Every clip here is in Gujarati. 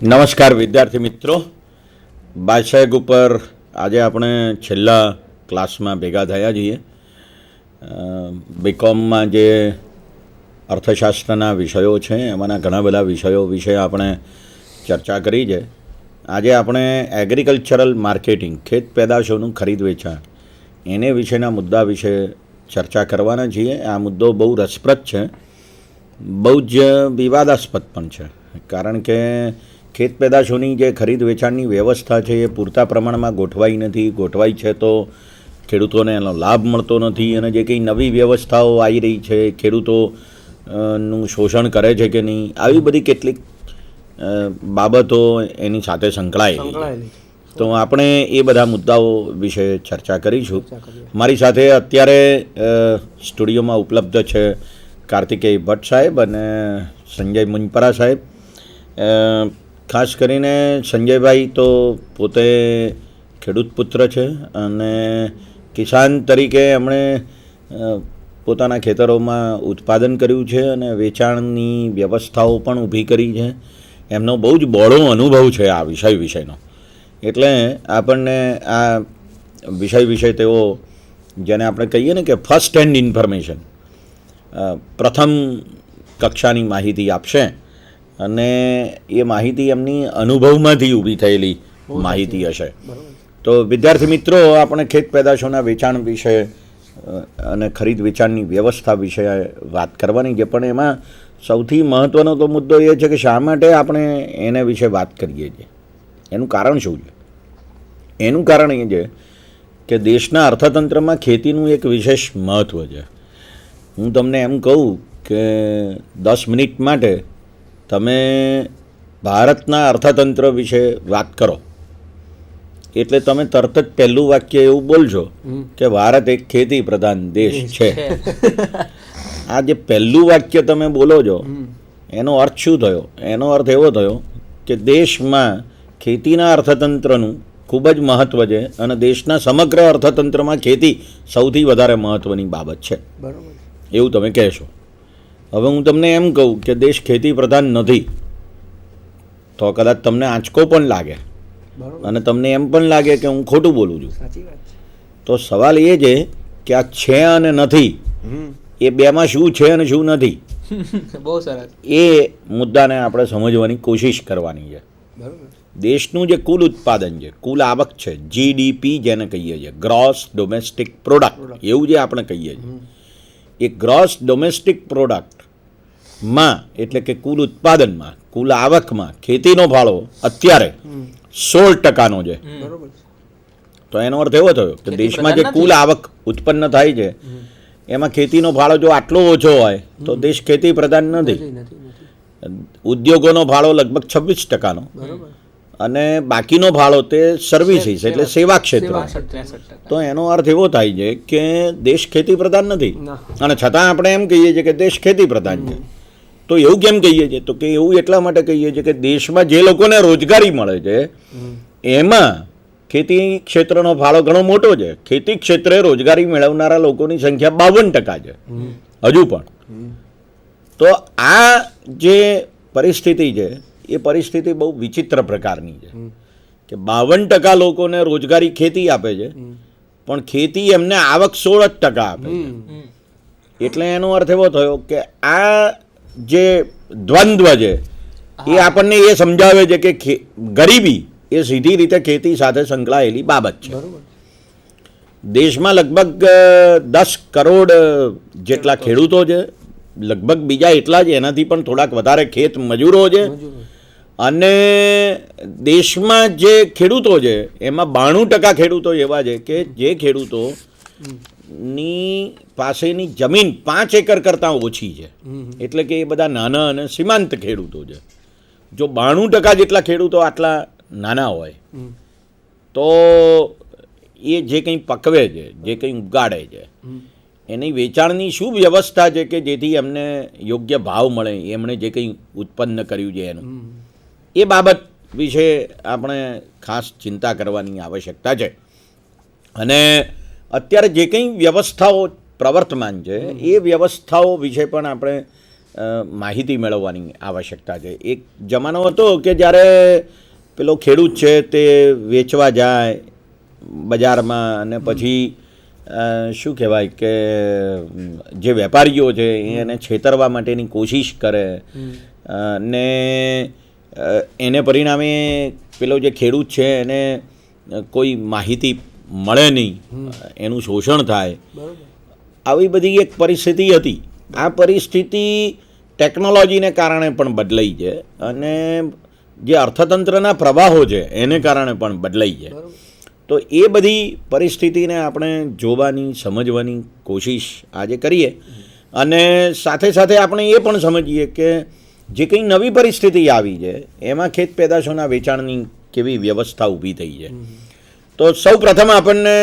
નમસ્કાર વિદ્યાર્થી મિત્રો, બાદશાહ ઉપર આજે આપણે છેલ્લા ક્લાસમાં ભેગા થયા છીએ. બીકોમમાં જે અર્થશાસ્ત્રના વિષયો છે એમાંના ઘણા બધા વિષયો વિશે આપણે ચર્ચા કરી છે. આજે આપણે એગ્રીકલ્ચરલ માર્કેટિંગ, ખેત પેદાશોનું ખરીદ વેચાણ એને વિશેના મુદ્દા વિશે ચર્ચા કરવાના છીએ. આ મુદ્દો બહુ રસપ્રદ છે, બહુ જ વિવાદાસ્પદ પણ છે, કારણ કે ખેત પેદાશોની જે ખરીદ વેચાણની વ્યવસ્થા છે એ પૂરતા પ્રમાણમાં ગોઠવાઈ નથી. ગોઠવાઈ છે તો ખેડૂતોને એનો લાભ મળતો નથી, અને જે કંઈ નવી વ્યવસ્થાઓ આવી રહી છે ખેડૂતોનું શોષણ કરે છે કે નહીં, આવી બધી કેટલીક બાબતો એની સાથે સંકળાયેલી. તો આપણે એ બધા મુદ્દાઓ વિશે ચર્ચા કરીશું. મારી સાથે અત્યારે સ્ટુડિયોમાં ઉપલબ્ધ છે કાર્તિકેય ભટ્ટ સાહેબ અને સંજય મુંજપરા સાહેબ. ખાસ કરીને સંજયભાઈ તો પોતે ખેડૂત પુત્ર છે અને કિસાન તરીકે એમણે પોતાના ખેતરોમાં ઉત્પાદન કર્યું છે અને વેચાણની વ્યવસ્થાઓ પણ ઊભી કરી છે. એમનો બહુ જ બહોળો અનુભવ છે આ વિષયનો, એટલે આપણને આ વિષય વિશે તેઓ, જેને આપણે કહીએ ને કે ફર્સ્ટ હેન્ડ ઇન્ફોર્મેશન, પ્રથમ કક્ષાની માહિતી આપશે, અને એ માહિતી એમની અનુભવમાંથી ઊભી થયેલી માહિતી હશે. તો વિદ્યાર્થી મિત્રો, આપણે ખેત પેદાશોના વેચાણ વિશે અને ખરીદ વેચાણની વ્યવસ્થા વિશે વાત કરવાની છે. પણ એમાં સૌથી મહત્ત્વનો તો મુદ્દો એ છે કે શા માટે આપણે એને વિશે વાત કરીએ છીએ, એનું કારણ શું છે? એનું કારણ એ છે કે દેશના અર્થતંત્રમાં ખેતીનું એક વિશેષ મહત્ત્વ છે. હું તમને એમ કહું કે 10 મિનિટ માટે તમે ભારતના અર્થતંત્ર વિશે વાત કરો એટલે તમે તરત જ પહેલું વાક્ય એવું બોલશો કે ભારત એક ખેતી પ્રધાન દેશ છે. આ જે પહેલું વાક્ય તમે બોલો છો એનો અર્થ શું થયો? એનો અર્થ એવો થયો કે દેશમાં ખેતીના અર્થતંત્રનું ખૂબ જ મહત્ત્વ છે, અને દેશના સમગ્ર અર્થતંત્રમાં ખેતી સૌથી વધારે મહત્ત્વની બાબત છે, એવું તમે કહેશો. હવે હું તમને એમ કહું કે દેશ ખેતી પ્રધાન નથી તો કદાચ તમને આંચકો પણ લાગે અને તમને એમ પણ લાગે કે હું ખોટું બોલું છું. તો સવાલ એ છે કે આ છે અને નથી, એ બેમાં શું છે અને શું નથી, બહુ સરસ, એ મુદ્દાને આપણે સમજવાની કોશિશ કરવાની છે. દેશનું જે કુલ ઉત્પાદન છે, કુલ આવક છે, જીડીપી જેને કહીએ છીએ, ગ્રોસ ડોમેસ્ટિક પ્રોડક્ટ એવું જે આપણે કહીએ છીએ, એ ગ્રોસ ડોમેસ્ટિક પ્રોડક્ટમાં એટલે કે કુલ ઉત્પાદનમાં, કુલ આવકમાં ખેતીનો ફાળો અત્યારે 16% છે. તો એનો અર્થ એવો થયો કે દેશમાં જે કુલ આવક ઉત્પન્ન થાય છે એમાં ખેતીનો ફાળો જો આટલો ઓછો હોય તો દેશ ખેતી પ્રધાન નથી. ઉદ્યોગોનો ફાળો લગભગ 26%નો, અને બાકીનો ફાળો તે સર્વિસીસ એટલે સેવા ક્ષેત્ર. તો એનો અર્થ એવો થાય છે કે દેશ ખેતી પ્રધાન નથી, અને છતાં આપણે એમ કહીએ છીએ કે દેશ ખેતી પ્રધાન છે. તો એવું કેમ કહીએ છીએ? તો કે એવું એટલા માટે કહીએ છીએ કે દેશમાં જે લોકોને રોજગારી મળે છે એમાં ખેતી ક્ષેત્રનો ફાળો ઘણો મોટો છે. ખેતી ક્ષેત્રે રોજગારી મેળવનારા લોકોની સંખ્યા 52% છે હજુ પણ. તો આ જે પરિસ્થિતિ છે એ પરિસ્થિતિ બહુ વિચિત્ર પ્રકારની છે કે 52% લોકોને રોજગારી ખેતી આપે છે, પણ ખેતી એમને આવક 16% આપે છે. એટલે એનો અર્થ એવો થયો કે આ જે દ્વંદ્વ છે એ આપણને એ સમજાવે છે કે ગરીબી એ સીધી રીતે ખેતી સાથે સંકળાયેલી બાબત છે. દેશમાં લગભગ 10 કરોડ જેટલા ખેડૂતો છે, લગભગ બીજા એટલા જ, એનાથી પણ થોડાક વધારે ખેત મજૂરો છે, અને દેશમાં જે ખેડૂતો છે એમાં 92% ખેડૂતો એવા છે કે જે ખેડૂતોની પાસેની જમીન 5 એકર કરતાં ઓછી છે, એટલે કે એ બધા નાના અને સીમાંત ખેડૂતો છે. જો 92% જેટલા ખેડૂતો આટલા નાના હોય તો એ જે કંઈ પકવે છે, જે કંઈ ઉગાડે છે, એની વેચાણની શું વ્યવસ્થા છે કે જેથી એમને યોગ્ય ભાવ મળે, એમણે જે કંઈ ઉત્પન્ન કર્યું છે એનું, એ બાબત વિશે આપણે ખાસ ચિંતા કરવાની આવશ્યકતા છે. અને અત્યારે જે કંઈ વ્યવસ્થાઓ પ્રવર્તમાન છે એ વ્યવસ્થાઓ વિશે પણ આપણે માહિતી મેળવવાની આવશ્યકતા છે. એક જમાનો હતો કે જ્યારે પેલો ખેડૂત છે તે વેચવા જાય બજારમાં અને પછી શું કહેવાય કે જે વેપારીઓ છે એને છેતરવા માટેની કોશિશ કરે ને એને પરિણામે પેલો જે ખેડૂત છે એને કોઈ માહિતી મળે નહીં, એનું શોષણ થાય. આવી બધી એક પરિસ્થિતિ હતી. આ પરિસ્થિતિ ટેકનોલોજીને કારણે પણ બદલાઈ છે અને જે અર્થતંત્રના પ્રવાહો છે એને કારણે પણ બદલાઈ છે. તો એ બધી પરિસ્થિતિને આપણે જોવાની, સમજવાની કોશિશ આજે કરીએ અને સાથે સાથે આપણે એ પણ સમજીએ કે જે કંઈ નવી પરિસ્થિતિ આવી છે એમાં ખેત પેદાશોના વેચાણની કેવી વ્યવસ્થા ઊભી થઈ છે. તો સૌ પ્રથમ આપણને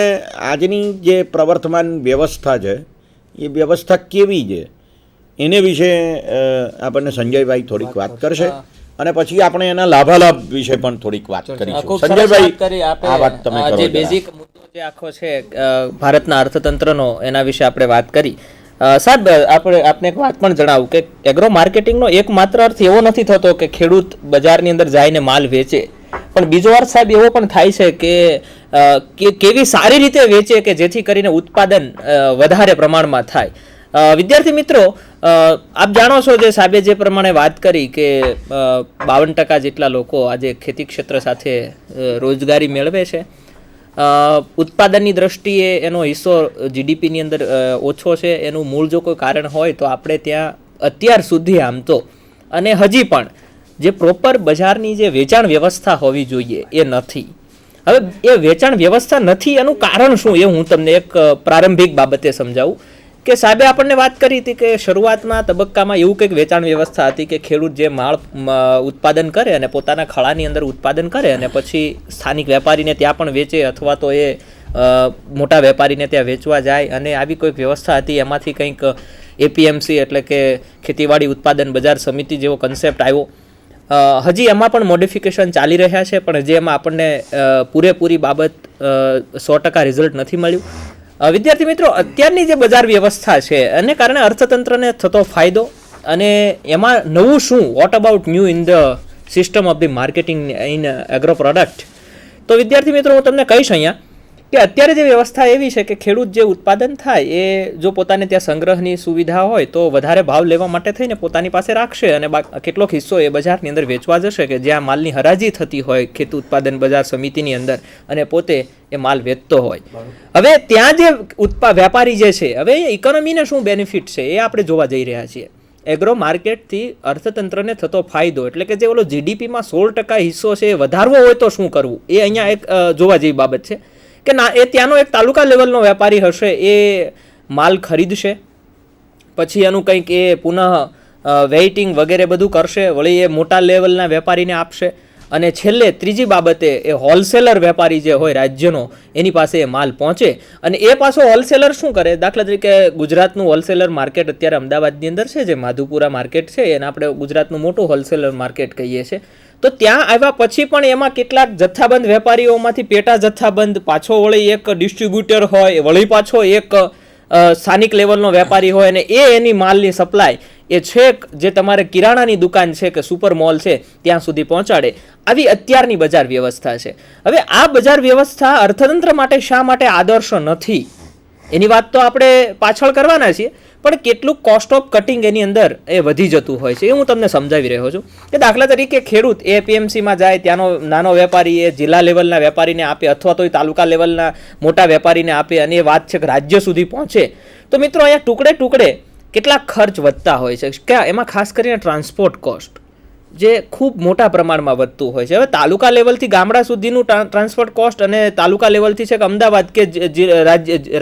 આજની જે પ્રવર્તમાન વ્યવસ્થા છે એ વ્યવસ્થા કેવી છે એને વિશે આપણને સંજયભાઈ થોડીક વાત કરશે અને પછી આપણે એના લાભાલાભ વિશે પણ થોડીક વાત કરીશું. સંજયભાઈ, આ વાત તમે કરો. જે બેઝિક મુદ્દો જે આખો છે ભારતના અર્થતંત્રનો, એના વિશે આપણે વાત કરી. સાહેબ, આપણે એક વાત પણ જણાવું કે એગ્રો માર્કેટિંગનો એકમાત્ર અર્થ એવો નથી થતો કે ખેડૂત બજારની અંદર જઈને માલ વેચે, પણ બીજો અર્થ સાહેબ એવો પણ થાય છે કે કેવી સારી રીતે વેચે કે જેથી કરીને ઉત્પાદન વધારે પ્રમાણમાં થાય. વિદ્યાર્થી મિત્રો, આપ જાણો છો જે સાહેબે જે પ્રમાણે વાત કરી કે 52% જેટલા લોકો આજે ખેતી ક્ષેત્ર સાથે રોજગારી મેળવે છે. ઉત્પાદનની દ્રષ્ટિએ એનો હિસ્સો જીડીપીની અંદર ઓછો છે. એનું મૂળ જો કોઈ કારણ હોય તો આપણે ત્યાં અત્યાર સુધી આમ તો અને હજી પણ જે પ્રોપર બજારની જે વેચાણ વ્યવસ્થા હોવી જોઈએ એ નથી. હવે એ વેચાણ વ્યવસ્થા નથી એનું કારણ શું એ હું તમને એક પ્રારંભિક બાબતે સમજાવું કે સાહેબે આપણને વાત કરી હતી કે શરૂઆતના તબક્કામાં એવું કંઈક વેચાણ વ્યવસ્થા હતી કે ખેડૂત જે માળ ઉત્પાદન કરે અને પોતાના ખળાની અંદર ઉત્પાદન કરે અને પછી સ્થાનિક વેપારીને ત્યાં પણ વેચે અથવા તો એ મોટા વેપારીને ત્યાં વેચવા જાય અને આવી કોઈક વ્યવસ્થા હતી. એમાંથી કંઈક એપીએમસી એટલે કે ખેતીવાડી ઉત્પાદન બજાર સમિતિ જેવો કન્સેપ્ટ આવ્યો. હજી એમાં પણ મોડિફિકેશન ચાલી રહ્યા છે, પણ હજી એમાં આપણને પૂરેપૂરી બાબત 100% રિઝલ્ટ નથી મળ્યું. વિદ્યાર્થી મિત્રો, અત્યારની જે બજાર વ્યવસ્થા છે એને કારણે અર્થતંત્રને થતો ફાયદો અને એમાં નવું શું, what about new in the system of the marketing in agro product. તો વિદ્યાર્થી મિત્રો, હું તમને કહીશ અહીંયા કે અત્યારે જે વ્યવસ્થા એવી છે કે ખેડૂત જે ઉત્પાદન થાય એ જો પોતાને ત્યાં સંગ્રહની સુવિધા હોય તો વધારે ભાવ લેવા માટે થઈને પોતાની પાસે રાખશે અને કેટલોક હિસ્સો એ બજારની અંદર વેચવા જશે કે જ્યાં માલની હરાજી થતી હોય ખેત ઉત્પાદન બજાર સમિતિની અંદર અને પોતે એ માલ વેચતો હોય. હવે ત્યાં જે વેપારી જે છે, હવે એ ઇકોનોમીને શું બેનિફિટ છે એ આપણે જોવા જઈ રહ્યા છીએ. એગ્રો માર્કેટથી અર્થતંત્રને થતો ફાયદો એટલે કે જે ઓલો જીડીપીમાં 16% હિસ્સો છે એ વધારવો હોય તો શું કરવું, એ અહીંયા એક જોવા જેવી બાબત છે કે ના, એ ત્યાંનો એક તાલુકા લેવલનો વેપારી હશે, એ માલ ખરીદશે, પછી એનું કંઈક એ પુનઃ વેઇટિંગ વગેરે બધું કરશે, વળી એ મોટા લેવલના વેપારીને આપશે અને છેલ્લે ત્રીજી બાબતે એ હોલસેલર વેપારી જે હોય રાજ્યનો એની પાસે એ માલ પહોંચે અને એ પાછો હોલસેલર શું કરે. દાખલા તરીકે ગુજરાતનું હોલસેલર માર્કેટ અત્યારે અમદાવાદની અંદર છે, જે માધુપુરા માર્કેટ છે, એને આપણે ગુજરાતનું મોટું હોલસેલર માર્કેટ કહીએ છીએ. તો ત્યાં આવ્યા પછી પણ એમાં કેટલાક જથ્થાબંધ વેપારીઓમાંથી પેટા જથ્થાબંધ, પાછો વળી એક ડિસ્ટ્રીબ્યુટર હોય, વળી પાછો એક સ્થાનિક લેવલનો વેપારી હોય અને એની માલની સપ્લાય એ છેક જે તમારે કિરાણાની દુકાન છે કે સુપર મોલ છે ત્યાં સુધી પહોંચાડે. આવી અત્યારની બજાર વ્યવસ્થા છે. હવે આ બજાર વ્યવસ્થા અર્થતંત્ર માટે શા માટે આદર્શ નથી એની વાત તો આપણે પાછળ કરવાના છીએ, પણ કેટલું કોસ્ટ ઓફ કટિંગ એની અંદર એ વધી જતું હોય છે એ હું તમને સમજાવી રહ્યો છું. કે દાખલા તરીકે ખેડૂત એપીએમસીમાં જાય, ત્યાંનો નાનો વેપારી એ જિલ્લા લેવલના વેપારીને આપે અથવા તો એ તાલુકા લેવલના મોટા વેપારીને આપે અને એ વાત છે કે રાજ્ય સુધી પહોંચે. તો મિત્રો અહીંયા ટુકડે ટુકડે કેટલાક ખર્ચ વધતા હોય છે કે એમાં ખાસ કરીને ટ્રાન્સપોર્ટ કોસ્ટ જે ખૂબ મોટા પ્રમાણમાં વધતું હોય છે. હવે તાલુકા લેવલથી ગામડા સુધીનું ટ્રાન્સપોર્ટ કોસ્ટ અને તાલુકા લેવલથી છે કે અમદાવાદ કે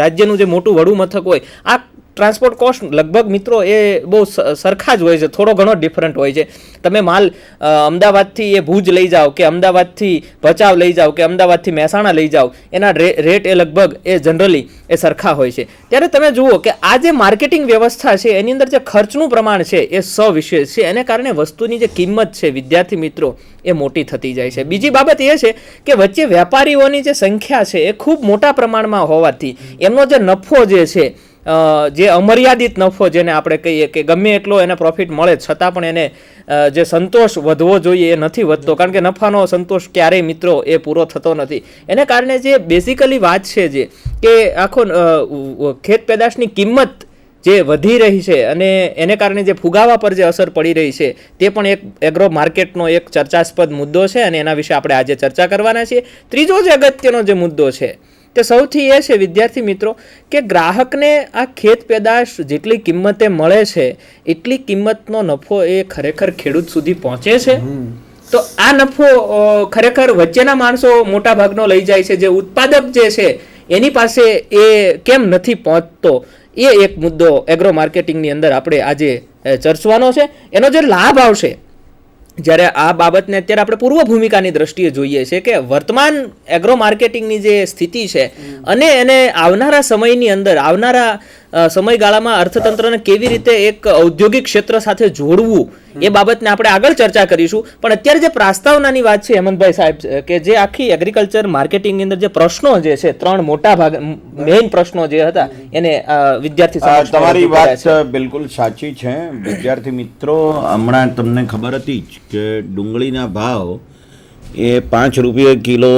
રાજ્યનું જે મોટું વડું મથક હોય, આ ટ્રાન્સપોર્ટ કોસ્ટ લગભગ મિત્રો એ બહુ સરખા જ હોય છે, થોડો ઘણો ડિફરન્ટ હોય છે. તમે માલ અમદાવાદથી એ ભુજ લઈ જાઓ કે અમદાવાદથી ભચાઉ લઈ જાઓ કે અમદાવાદથી મહેસાણા લઈ જાઓ, એના રેટ એ લગભગ એ જનરલી એ સરખા હોય છે. ત્યારે તમે જુઓ કે આ જે માર્કેટિંગ વ્યવસ્થા છે એની અંદર જે ખર્ચનું પ્રમાણ છે એ સવિશેષ છે. એને કારણે વસ્તુની જે કિંમત છે વિદ્યાર્થી મિત્રો એ મોટી થતી જાય છે. બીજી બાબત એ છે કે વચ્ચે વેપારીઓની જે સંખ્યા છે એ ખૂબ મોટા પ્રમાણમાં હોવાથી એમનો જે નફો જે છે જે અમર્યાદિત નફો જેને આપણે કહીએ કે ગમે એટલો એને પ્રોફિટ મળે છતાં પણ એને જે સંતોષ વધવો જોઈએ એ નથી વધતો, કારણ કે નફાનો સંતોષ ક્યારેય મિત્રો એ પૂરો થતો નથી. એને કારણે જે બેઝિકલી વાત છે જે કે આખો ખેત પેદાશની કિંમત જે વધી રહી છે અને એને કારણે જે ફુગાવા પર જે અસર પડી રહી છે તે પણ એક એગ્રો માર્કેટનો એક ચર્ચાસ્પદ મુદ્દો છે અને એના વિશે આપણે આજે ચર્ચા કરવાના છીએ. ત્રીજો જે અગત્યનો જે મુદ્દો છે તે સૌથી એ છે વિદ્યાર્થી મિત્રો કે ગ્રાહકને આ ખેત પેદાશ જેટલી કિંમતે મળે છે એટલી કિંમતનો નફો એ ખરેખર ખેડૂત સુધી પહોંચે છે. તો આ નફો ખરેખર વચ્ચેના માણસો મોટા ભાગનો લઈ જાય છે, જે ઉત્પાદક જે છે એની પાસે એ કેમ નથી પહોંચતો, એ એક મુદ્દો એગ્રો માર્કેટિંગની અંદર આપણે આજે ચર્ચવાનો છે. એનો જે લાભ આવશે જ્યારે આ બાબતને અત્યારે આપણે પૂર્વ ભૂમિકાની દ્રષ્ટિએ જોઈએ છે કે વર્તમાન એગ્રો માર્કેટિંગની જે સ્થિતિ છે અને એને આવનારા સમયની અંદર આવનારા સમયગાળામાં અર્થતંત્રને કેવી રીતે એક ઔદ્યોગિક ક્ષેત્ર સાથે જોડવું એ બાબતને આપણે આગળ ચર્ચા કરીશું. પણ અત્યારે જે પ્રસ્તાવનાની વાત છે હેમંતભાઈ સાહેબ કે જે આખી એગ્રીકલ્ચર માર્કેટિંગની અંદર જે પ્રશ્નો જે છે 3 મોટા ભાગ મેઇન પ્રશ્નો જે હતા એને વિદ્યાર્થી સમક્ષ તમારી વાત બિલકુલ સાચી છે. વિદ્યાર્થી મિત્રો, હમણાં તમને ખબર હતી જ કે ડુંગળીના ભાવ એ 5 રૂપિયા કિલો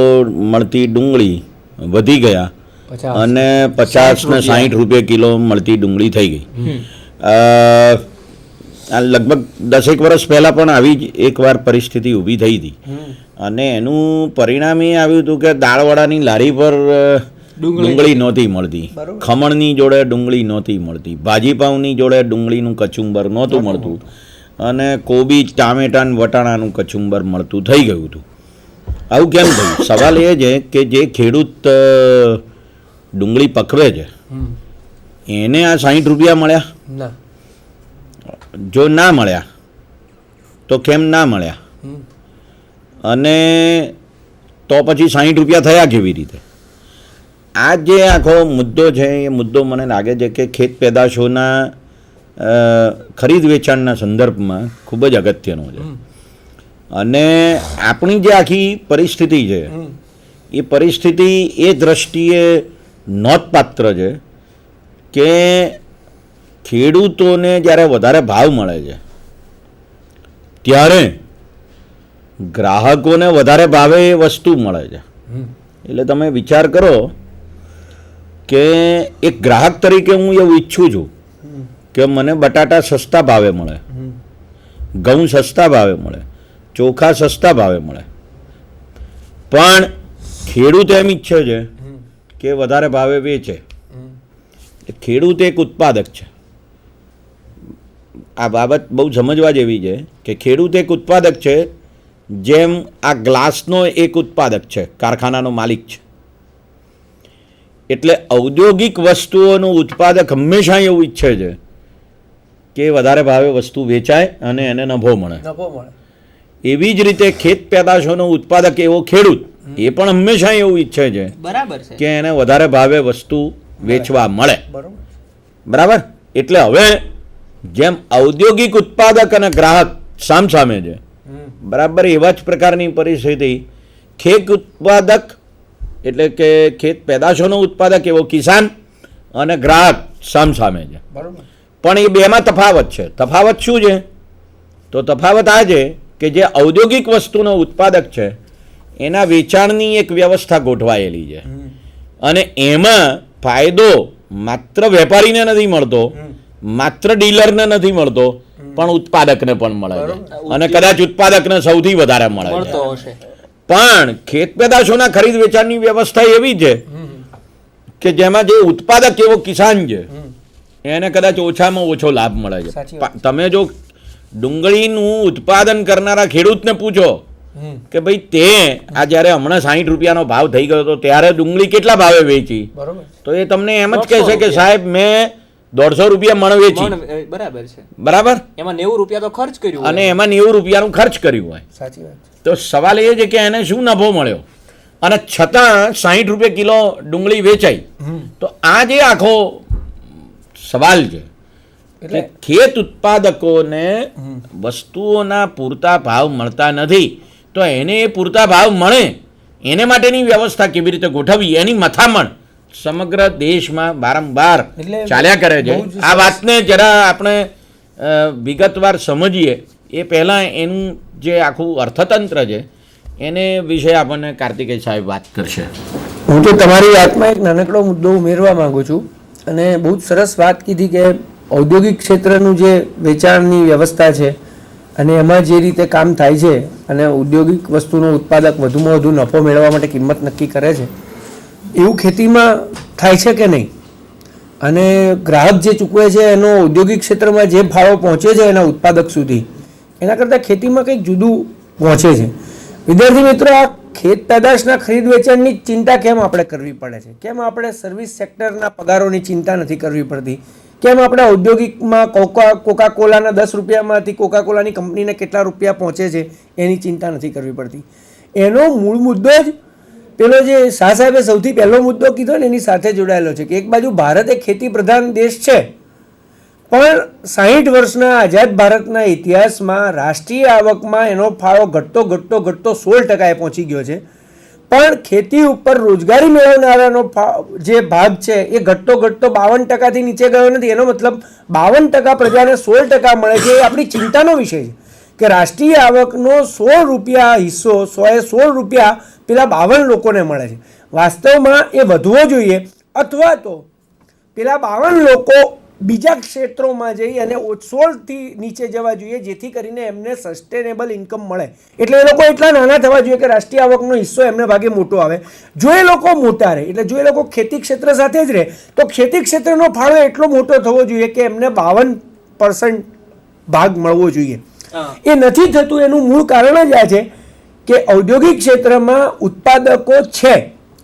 મળતી ડુંગળી વધી ગયા અને 50 ને 60 રૂપિયા કિલો મળતી ડુંગળી થઈ ગઈ. લગભગ 10 વર્ષ પહેલા પણ આવી જ એકવાર પરિસ્થિતિ ઊભી થઈ હતી અને એનું પરિણામ એ આવ્યું હતું કે દાળવડાની લારી પર ડુંગળી નહોતી મળતી, ખમણની જોડે ડુંગળી નહોતી મળતી, ભાજીપાવની જોડે ડુંગળીનું કચુંબર નહોતું મળતું અને કોબી, ટામેટા ને વટાણાનું કચુંબર મળતું થઈ ગયું હતું. આવું કેમ થયું? સવાલ એ છે કે જે ખેડૂત ડુંગળી પકવે છે એને આ 60 રૂપિયા મળ્યા? જો ના મળ્યા તો કેમ ના મળ્યા? અને તો પછી 60 રૂપિયા થયા કેવી રીતે? આ જે આખો મુદ્દો છે એ મુદ્દો મને લાગે છે કે ખેત પેદાશોના ખરીદ વેચાણના સંદર્ભમાં ખૂબ જ અગત્યનો છે. અને આપણી જે આખી પરિસ્થિતિ છે એ પરિસ્થિતિ એ દ્રષ્ટિએ નોંધપાત્ર છે કે ખેડૂતોને જ્યારે વધારે ભાવ મળે છે ત્યારે ગ્રાહકોને વધારે ભાવે એ વસ્તુ મળે છે. એટલે તમે વિચાર કરો કે એક ગ્રાહક તરીકે હું એવું ઈચ્છું છું કે મને બટાટા સસ્તા ભાવે મળે, ઘઉં સસ્તા ભાવે મળે, ચોખા સસ્તા ભાવે મળે, પણ ખેડૂત એમ ઈચ્છે છે કે વધારે ભાવે વેચે. ખેડૂત એક ઉત્પાદક છે. આ બાબત બહુ સમજવા જેવી છે કે ખેડૂત એક ઉત્પાદક છે, જેમ આ ગ્લાસનો એક ઉત્પાદક છે, કારખાનાનો માલિક છે. એટલે ઔદ્યોગિક વસ્તુઓનું ઉત્પાદક હંમેશા એવું ઈચ્છે છે કે વધારે ભાવે વસ્તુ વેચાય અને એને નફો મળે. એવી જ રીતે ખેત પેદાશોનો ઉત્પાદક એવો ખેડૂત એ પણ હંમેશા એવું ઈચ્છે છે કે એને વધારે ભાવે વસ્તુ વેચવા મળે. બરાબર? એટલે હવે જેમ ઔદ્યોગિક ઉત્પાદક અને ગ્રાહક સામસામે છે, બરાબર એવા જ પ્રકારની પરિસ્થિતિ ખેત ઉત્પાદક એટલે કે ખેત પેદાશોનો ઉત્પાદક એવો કિસાન અને ગ્રાહક સામસામે છે. પણ એ બેમાં તફાવત છે. તફાવત શું છે? તો તફાવત આ છે કે જે ઔદ્યોગિક વસ્તુનો ઉત્પાદક છે એના વેચાણની એક વ્યવસ્થા ગોઠવાયેલી છે અને એમાં ફાયદો માત્ર વેપારીને નથી મળતો, માત્ર ડીલરને નથી મળતો, પણ ઉત્પાદકને પણ મળે છે અને કદાચ ઉત્પાદકને સૌથી વધારે મળે છે. પણ ખેત પેદાશોના ખરીદ વેચાણની વ્યવસ્થા એવી છે કે જેમાં જે ઉત્પાદક એવો કિસાન છે એને કદાચ ઓછામાં ઓછો લાભ મળે છે. તમે જો ડુંગળીનું ઉત્પાદન કરનારા ખેડૂતને પૂછો કે ભાઈ તે આ જ્યારે હમણાં 60 રૂપિયાનો ભાવ થઈ ગયો હતો ત્યારે ડુંગળી કેટલા ભાવે વેચી, તો એ તમને એમ જ કહેશે કે સાહેબ મેં 150 રૂપિયા મણ વેચી. બરાબર છે. બરાબર? એમાં 90 રૂપિયા તો ખર્ચ કર્યું અને એમાં 90 રૂપિયાનું ખર્ચ કર્યું હોય. સાચી વાત. તો સવાલ એ છે કે એને શું નફો મળ્યો અને છતાં 60 રૂપિયા કિલો ડુંગળી વેચાઈ. તો આ જે આખો સવાલ છે કે ખેત ઉત્પાદકોને વસ્તુઓના પૂરતા ભાવ મળતા નથી, તો એને એ પૂરતા ભાવ મળે એને માટેની વ્યવસ્થા કેવી રીતે ગોઠવવી એની મથામણ સમગ્ર દેશમાં બારંબાર એટલે ચાલ્યા કરે છે. બહુ જ આ વાતને જરા આપણે વિગતવાર સમજીએ એ પહેલાં એનું જે આખું અર્થતંત્ર છે એને વિશે આપણને કાર્તિકેય સાહેબ વાત કરશે. હું તો તમારી વાતમાં એક નાનકડો મુદ્દો ઉમેરવા માંગુ છું અને બહુ જ સરસ વાત કીધી કે ઔદ્યોગિક ક્ષેત્રનું જે વેચાણની વ્યવસ્થા છે અને એમાં જે રીતે કામ થાય છે અને ઔદ્યોગિક વસ્તુનો ઉત્પાદક વધુમાં વધુ નફો મેળવવા માટે કિંમત નક્કી કરે છે, એવું ખેતીમાં થાય છે કે નહીં? અને ગ્રાહક જે ચૂકવે છે એનો ઔદ્યોગિક ક્ષેત્રમાં જે ભાવ પહોંચે છે એના ઉત્પાદક સુધી, એના કરતાં ખેતીમાં કંઈક જુદું પહોંચે છે. વિદ્યાર્થી મિત્રો, આ ખેત પેદાશના ખરીદ વેચાણની ચિંતા કેમ આપણે કરવી પડે છે? કેમ આપણે સર્વિસ સેક્ટરના પગારોની ચિંતા નથી કરવી પડતી? કેમ આપણે ઔદ્યોગિકમાં કોકા કોલાના 10 રૂપિયામાંથી કોકા કોલાની કંપનીને કેટલા રૂપિયા પહોંચે છે એની ચિંતા નથી કરવી પડતી? એનો મૂળ મુદ્દો જ પેલો જે શાહ સાહેબે સૌથી પહેલો મુદ્દો કીધો ને એની સાથે જોડાયેલો છે કે એક બાજુ ભારત એક ખેતી પ્રધાન દેશ છે, પણ 60 વર્ષના આઝાદ ભારતના ઇતિહાસમાં રાષ્ટ્રીય આવકમાં એનો ફાળો ઘટતો 16% પહોંચી ગયો છે, પણ ખેતી ઉપર રોજગારી મેળવનારાનો જે ભાગ છે એ ઘટતો 52%થી નીચે ગયો નથી. એનો મતલબ 52% પ્રજાને 16% મળે છે. એ આપણી ચિંતાનો વિષય છે કે રાષ્ટ્રીય આવકનો 16 રૂપિયા હિસ્સો 16 રૂપિયા પેલા 52 લોકોને મળે છે. વાસ્તવમાં એ વધવો જોઈએ અથવા તો પેલા 52 લોકો બીજા ક્ષેત્રોમાં જઈ અને 16થી નીચે જવા જોઈએ, જેથી કરીને એમને સસ્ટેનેબલ ઇન્કમ મળે. એટલે એ લોકો એટલા નાના થવા જોઈએ કે રાષ્ટ્રીય આવકનો હિસ્સો એમને ભાગે મોટો આવે. જો એ લોકો મોટા રહે, એટલે જો એ લોકો ખેતી ક્ષેત્ર સાથે જ રહે, તો ખેતી ક્ષેત્રનો ફાળો એટલો મોટો થવો જોઈએ કે એમને 52% ભાગ મળવો જોઈએ. એ નથી થતું. એનું મૂળ કારણ જ આ છે કે ઔદ્યોગિક ક્ષેત્રમાં ઉત્પાદકો છે,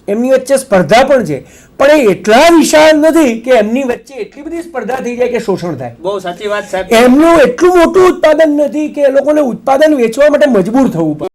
એમની વચ્ચે સ્પર્ધા પણ છે, પણ એ એટલા વિશાળ નથી કે એમની વચ્ચે એટલી બધી સ્પર્ધા થઈ જાય કે શોષણ થાય. બહુ સાચી વાત સાહેબ. એમનું એટલું મોટું ઉત્પાદન નથી કે એ લોકોને ઉત્પાદન વેચવા માટે મજબૂર થવું પડે.